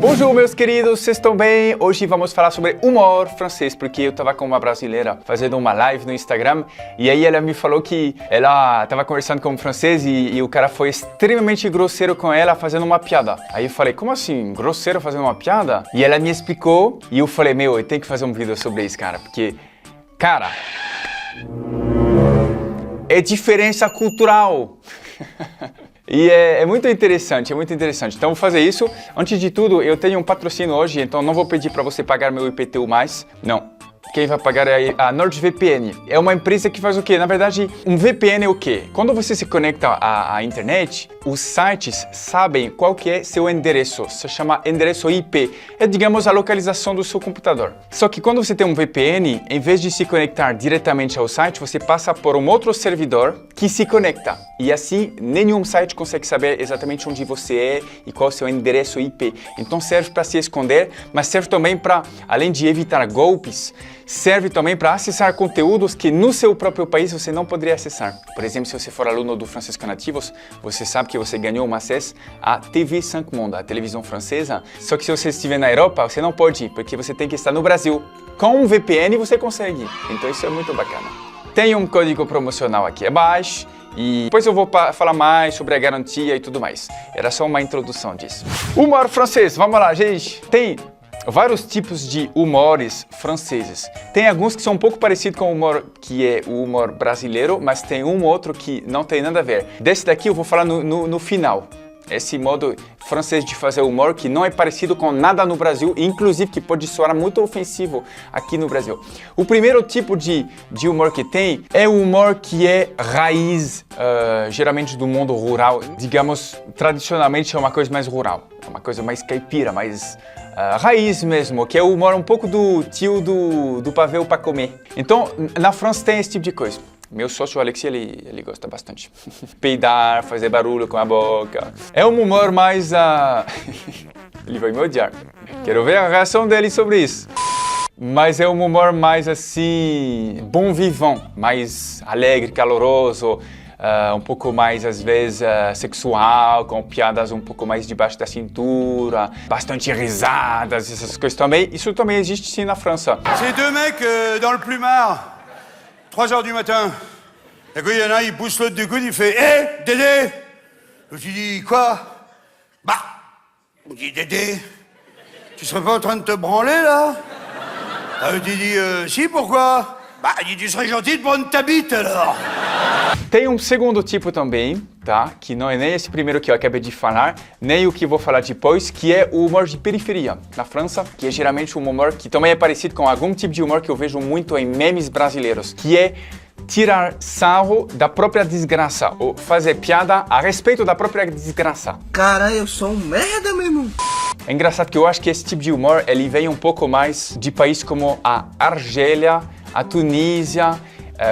Bonjour, meus queridos, vocês estão bem? Hoje vamos falar sobre humor francês, porque eu tava com uma brasileira fazendo uma live no Instagram e aí ela me falou que ela tava conversando com um francês e o cara foi extremamente grosseiro com ela fazendo uma piada. Aí eu falei, como assim, grosseiro fazendo uma piada? E ela me explicou e eu falei, meu, eu tenho que fazer um vídeo sobre isso, cara, porque, cara, é diferença cultural. E é muito interessante, é muito interessante. Então vou fazer isso. Antes de tudo, eu tenho um patrocínio hoje, então não vou pedir para você pagar meu IPTU mais, não. Quem vai pagar é a NordVPN. É uma empresa que faz o quê? Na verdade, um VPN é o quê? Quando você se conecta à internet, os sites sabem qual que é seu endereço. Se chama endereço IP. É, digamos, a localização do seu computador. Só que quando você tem um VPN, em vez de se conectar diretamente ao site, você passa por um outro servidor que se conecta. E assim, nenhum site consegue saber exatamente onde você é e qual é o seu endereço IP. Então serve para se esconder, mas serve também para, além de evitar golpes, serve também para acessar conteúdos que no seu próprio país você não poderia acessar. Por exemplo, se você for aluno do Francisco Nativos, você sabe que você ganhou um acesso à TV 5 Monde, a televisão francesa. Só que se você estiver na Europa, você não pode, porque você tem que estar no Brasil. Com um VPN você consegue. Então isso é muito bacana. Tem um código promocional aqui abaixo. E depois eu vou falar mais sobre a garantia e tudo mais. Era só uma introdução disso. Humor francês, vamos lá, gente. Tem vários tipos de humores franceses. Tem alguns que são um pouco parecidos com o humor que é o humor brasileiro, mas tem um outro que não tem nada a ver. Desse daqui eu vou falar no final. Esse modo francês de fazer humor que não é parecido com nada no Brasil, inclusive que pode soar muito ofensivo aqui no Brasil. O primeiro tipo de humor que tem é o humor que é raiz, geralmente do mundo rural. Digamos, tradicionalmente é uma coisa mais rural, é uma coisa mais caipira, mais raiz mesmo, que é o humor um pouco do tio do pavê para comer. Então, na França tem esse tipo de coisa. Meu sócio Alexi, ele gosta bastante. Peidar, fazer barulho com a boca. É um humor mais... Ele vai me odiar. Quero ver a reação dele sobre isso. Mas é um humor mais assim... bon vivant, mais alegre, caloroso. Um pouco mais, às vezes, sexual, com piadas um pouco mais debaixo da cintura, bastante risadas, essas coisas também. Isso também existe sim na França. Ces deux mecs dans le plumard, 3h du matin. D'accord, il y en a, il pousse l'autre du coude, il fait « Hé, Dédé !» L'autre, il dit « Quoi ?»« Bah, il dit « Dédé, tu serais pas en train de te branler, là ?» L'autre, il dit « Si, pourquoi ?»« Bah, il dit « Tu serais gentil de prendre ta bite, alors !» Tem um segundo tipo também, tá? Que não é nem esse primeiro que eu acabei de falar, nem o que eu vou falar depois, que é o humor de periferia na França, que é geralmente um humor que também é parecido com algum tipo de humor que eu vejo muito em memes brasileiros, que é tirar sarro da própria desgraça, ou fazer piada a respeito da própria desgraça. Cara, eu sou um merda, meu irmão. É engraçado que eu acho que esse tipo de humor, ele vem um pouco mais de países como a Argélia, a Tunísia,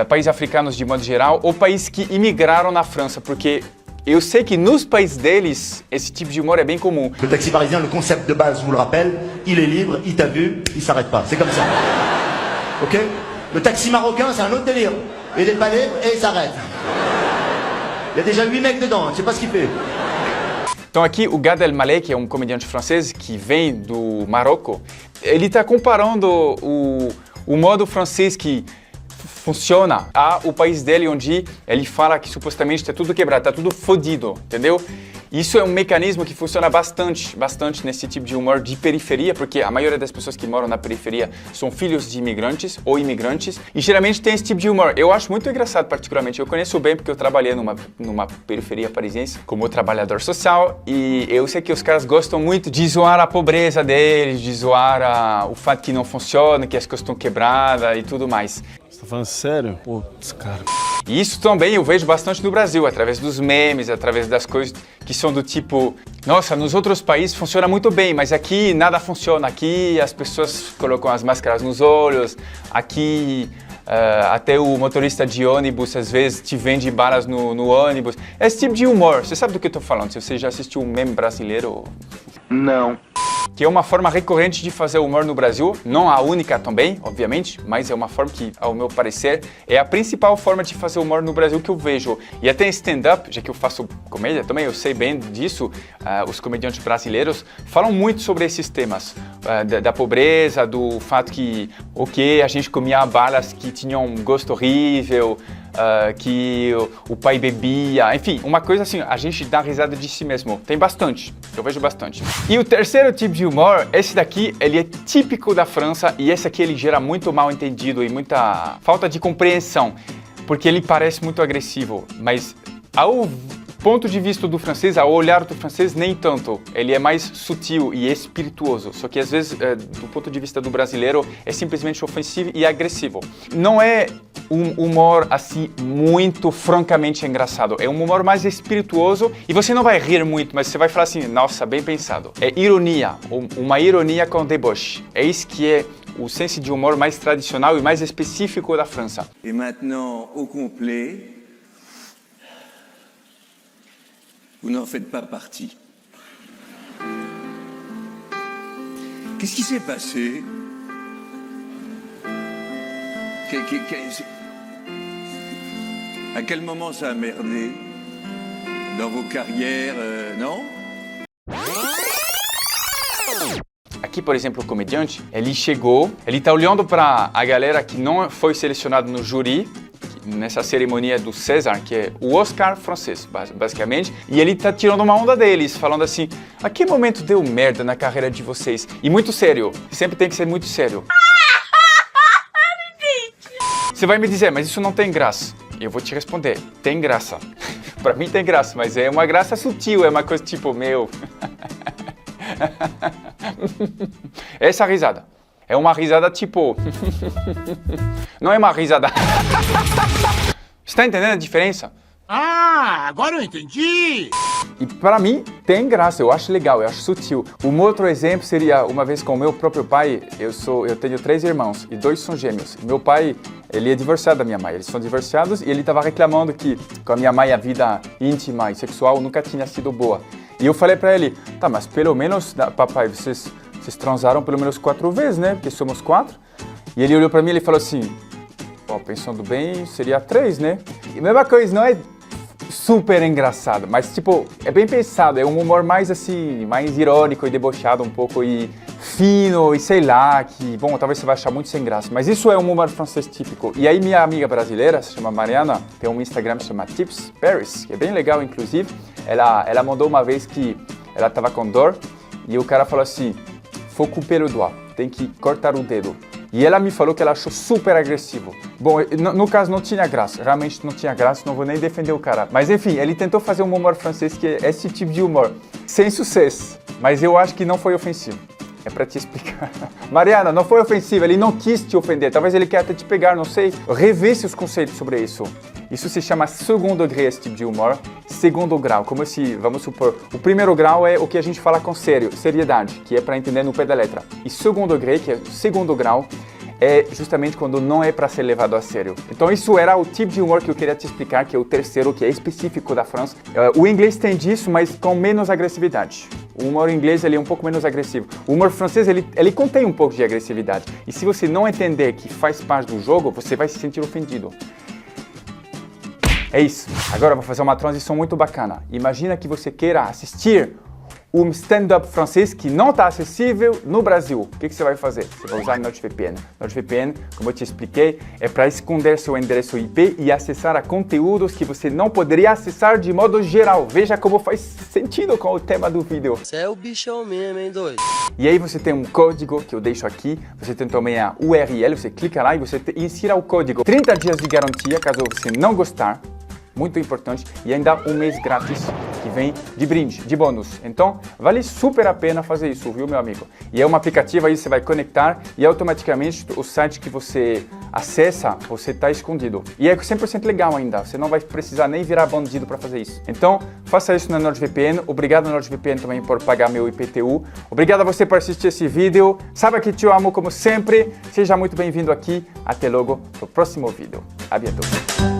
países africanos de modo geral, ou países que imigraram na França, porque eu sei que nos países deles, esse tipo de humor é bem comum. Le taxi parisien, le concept de base, vous le rappelle, il est libre, il t'a vu, il s'arrête pas. C'est comme ça. Ok? Le taxi marocain, c'est un autre délire. Il est pas libre et il s'arrête. Il y a déjà 8 mecs dedans, je sais pas ce qu'il fait. Então aqui o Gad Elmaleh, que é um comediante francês que vem do Marrocos, ele está comparando o modo francês que funciona ao país dele, onde ele fala que supostamente está tudo quebrado, está tudo fodido, entendeu? Isso é um mecanismo que funciona bastante nesse tipo de humor de periferia, porque a maioria das pessoas que moram na periferia são filhos de imigrantes ou imigrantes, e geralmente tem esse tipo de humor. Eu acho muito engraçado, particularmente. Eu conheço bem porque eu trabalhei numa periferia parisiense como trabalhador social, e eu sei que os caras gostam muito de zoar a pobreza deles, de zoar o fato que não funciona, que as coisas estão quebradas e tudo mais. Você tá falando sério? Putz, cara. E isso também eu vejo bastante no Brasil, através dos memes, através das coisas que são do tipo, nossa, nos outros países funciona muito bem, mas aqui nada funciona, aqui as pessoas colocam as máscaras nos olhos, aqui até o motorista de ônibus às vezes te vende balas no ônibus. Esse tipo de humor, você sabe do que eu tô falando, se você já assistiu um meme brasileiro? Não. que é uma forma recorrente de fazer humor no Brasil, não a única também, obviamente, mas é uma forma que, ao meu parecer, é a principal forma de fazer humor no Brasil que eu vejo. E até em stand-up, já que eu faço comédia também, eu sei bem disso, os comediantes brasileiros falam muito sobre esses temas, da pobreza, do fato que, ok, a gente comia balas que tinham um gosto horrível, que o pai bebia, enfim, uma coisa assim, a gente dá risada de si mesmo. Tem bastante, eu vejo bastante. E o terceiro tipo de humor, esse daqui, ele é típico da França e esse aqui ele gera muito mal entendido e muita falta de compreensão, porque ele parece muito agressivo, mas ao ponto de vista do francês, ao olhar do francês, nem tanto. Ele é mais sutil e espirituoso, só que às vezes, do ponto de vista do brasileiro, é simplesmente ofensivo e agressivo. Não é um humor assim muito francamente engraçado, é um humor mais espirituoso e você não vai rir muito, mas você vai falar assim, nossa, bem pensado. É ironia, uma ironia com deboche. É isso que é o senso de humor mais tradicional e mais específico da França. Et maintenant, au complet, vous n'en faites pas partie. Qu'est-ce qui s'est passé? À quel moment ça a merdé? Dans vos carrières, non? Aqui, por exemplo, o comediante, ele chegou, ele tá olhando para a galera que não foi selecionada no júri, nessa cerimônia do César, que é o Oscar francês, basicamente, e ele tá tirando uma onda deles, falando assim, a que momento deu merda na carreira de vocês? E muito sério, sempre tem que ser muito sério. Você vai me dizer, mas isso não tem graça. Eu vou te responder, tem graça. Pra mim tem graça, mas é uma graça sutil, é uma coisa tipo, meu... Essa risada. É uma risada tipo... Não é uma risada... Está entendendo a diferença? Ah, agora eu entendi! E para mim tem graça, eu acho legal, eu acho sutil. Um outro exemplo seria, uma vez com o meu próprio pai, eu tenho 3 irmãos e 2 são gêmeos. Meu pai, ele é divorciado da minha mãe, eles são divorciados e ele estava reclamando que com a minha mãe a vida íntima e sexual nunca tinha sido boa. E eu falei para ele, tá, mas pelo menos, papai, vocês transaram pelo menos 4 vezes, né? Porque somos 4. E ele olhou para mim e ele falou assim, ó, pensando bem, seria 3, né? E a mesma coisa, não é super engraçado, mas tipo, é bem pensado, é um humor mais assim, mais irônico e debochado um pouco e fino e sei lá, que, bom, talvez você vai achar muito sem graça, mas isso é um humor francês típico. E aí minha amiga brasileira, se chama Mariana, tem um Instagram que se chama Tips Paris, que é bem legal, inclusive, ela mandou uma vez que ela estava com dor e o cara falou assim, faut couper le doigt, tem que cortar o dedo. E ela me falou que ela achou super agressivo. Bom, no caso não tinha graça, realmente não tinha graça, não vou nem defender o cara. Mas enfim, ele tentou fazer um humor francês que é esse tipo de humor, sem sucesso. Mas eu acho que não foi ofensivo. É pra te explicar. Mariana, não foi ofensivo, ele não quis te ofender. Talvez ele quer até te pegar, não sei. Revê seus conceitos sobre isso. Isso se chama segundo degré, esse tipo de humor. Segundo grau, como se, vamos supor, o primeiro grau é o que a gente fala com seriedade, que é para entender no pé da letra. E segundo degré, que é o segundo grau, é justamente quando não é para ser levado a sério. Então isso era o tipo de humor que eu queria te explicar, que é o terceiro, que é específico da França. O inglês tem disso, mas com menos agressividade. O humor inglês ele é um pouco menos agressivo. O humor francês ele contém um pouco de agressividade. E se você não entender que faz parte do jogo, você vai se sentir ofendido. É isso. Agora eu vou fazer uma transição muito bacana. Imagina que você queira assistir um stand-up francês que não está acessível no Brasil. O que você vai fazer? Você vai usar NordVPN. NordVPN, como eu te expliquei, é para esconder seu endereço IP e acessar a conteúdos que você não poderia acessar de modo geral. Veja como faz sentido com o tema do vídeo. Você é o bichão mesmo, hein, doido? E aí você tem um código que eu deixo aqui, você tem também a URL, você clica lá e você insira o código. 30 dias de garantia, caso você não gostar. Muito importante, e ainda um mês grátis que vem de brinde, de bônus. Então, vale super a pena fazer isso, viu, meu amigo? E é um aplicativo aí, você vai conectar e automaticamente o site que você acessa, você está escondido. E é 100% legal ainda, você não vai precisar nem virar bandido para fazer isso. Então, faça isso na NordVPN. Obrigado, NordVPN, também por pagar meu IPTU. Obrigado a você por assistir esse vídeo. Saiba que te amo como sempre. Seja muito bem-vindo aqui. Até logo no próximo vídeo. A bientôt.